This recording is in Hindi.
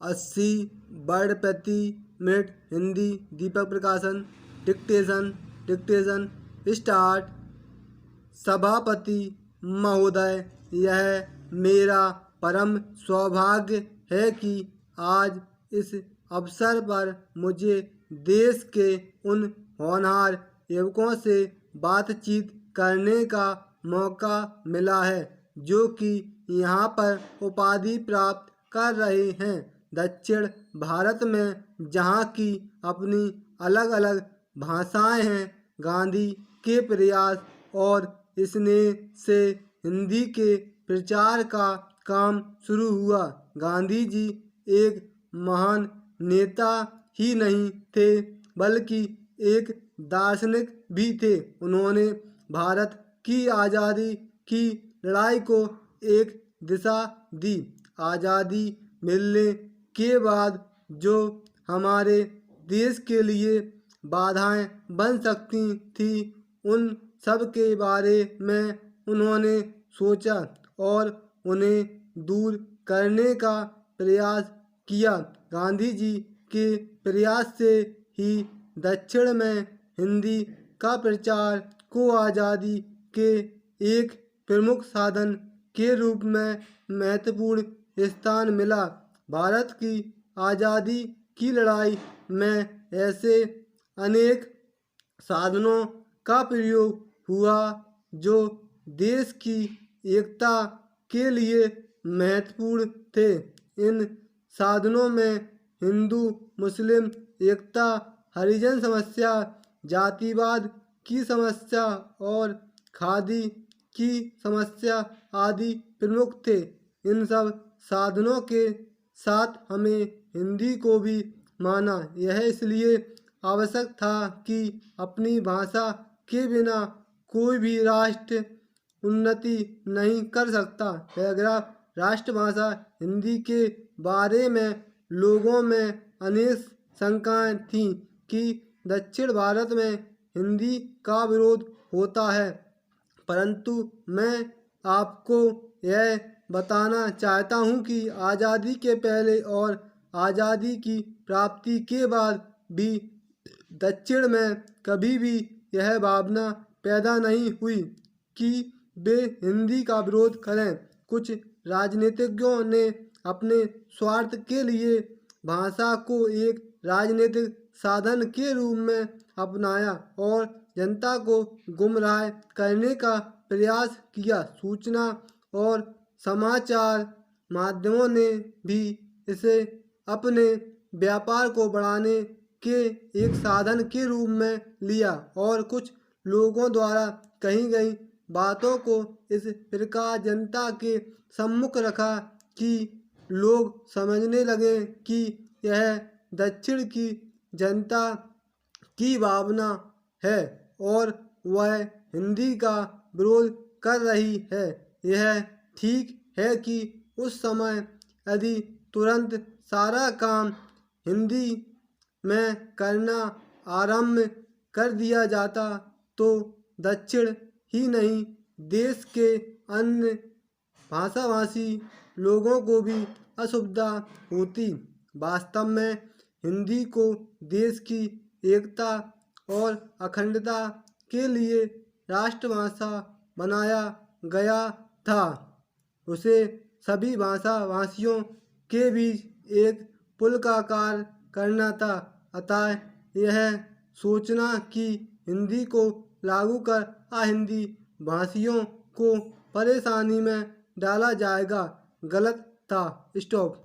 80 वर्ड प्रति मिनट हिंदी। दीपक प्रकाशन। Dictation start. सभापति महोदय, यह मेरा परम सौभाग्य है कि आज इस अवसर पर मुझे देश के उन होनहार युवकों से बातचीत करने का मौका मिला है जो कि यहाँ पर उपाधि प्राप्त कर रहे हैं। दक्षिण भारत में जहाँ की अपनी अलग अलग भाषाएं हैं, गांधी के प्रयास और स्नेह से हिंदी के प्रचार का काम शुरू हुआ। गांधी जी एक महान नेता ही नहीं थे बल्कि एक दार्शनिक भी थे। उन्होंने भारत की आज़ादी की लड़ाई को एक दिशा दी। आज़ादी मिलने के बाद जो हमारे देश के लिए बाधाएं बन सकती थी, उन सब के बारे में उन्होंने सोचा और उन्हें दूर करने का प्रयास किया। गांधी जी के प्रयास से ही दक्षिण में हिंदी का प्रचार को आज़ादी के एक प्रमुख साधन के रूप में महत्वपूर्ण स्थान मिला। भारत की आज़ादी की लड़ाई में ऐसे अनेक साधनों का प्रयोग हुआ जो देश की एकता के लिए महत्वपूर्ण थे। इन साधनों में हिंदू मुस्लिम एकता, हरिजन समस्या, जातिवाद की समस्या और खादी की समस्या आदि प्रमुख थे। इन सब साधनों के साथ हमें हिंदी को भी माना। यह इसलिए आवश्यक था कि अपनी भाषा के बिना कोई भी राष्ट्र उन्नति नहीं कर सकता। पैराग्राफ। राष्ट्रभाषा हिंदी के बारे में लोगों में अनेक शंकाएं थीं कि दक्षिण भारत में हिंदी का विरोध होता है, परंतु मैं आपको यह बताना चाहता हूँ कि आज़ादी के पहले और आज़ादी की प्राप्ति के बाद भी दक्षिण में कभी भी यह भावना पैदा नहीं हुई कि वे हिंदी का विरोध करें। कुछ राजनीतिज्ञों ने अपने स्वार्थ के लिए भाषा को एक राजनीतिक साधन के रूप में अपनाया और जनता को गुमराह करने का प्रयास किया। सूचना और समाचार माध्यमों ने भी इसे अपने व्यापार को बढ़ाने के एक साधन के रूप में लिया और कुछ लोगों द्वारा कही गई बातों को इस प्रकार जनता के सम्मुख रखा कि लोग समझने लगे कि यह दक्षिण की जनता की भावना है और वह हिंदी का विरोध कर रही है। यह ठीक है कि उस समय यदि तुरंत सारा काम हिंदी में करना आरंभ कर दिया जाता तो दक्षिण ही नहीं, देश के अन्य भाषाभाषी लोगों को भी असुविधा होती। वास्तव में हिंदी को देश की एकता और अखंडता के लिए राष्ट्रभाषा बनाया गया था। उसे सभी भाषाभाषियों के बीच एक पुल का कार्य करना था। अतः यह सोचना कि हिंदी को लागू कर अहिंदी भाषियों को परेशानी में डाला जाएगा गलत था। स्टॉप।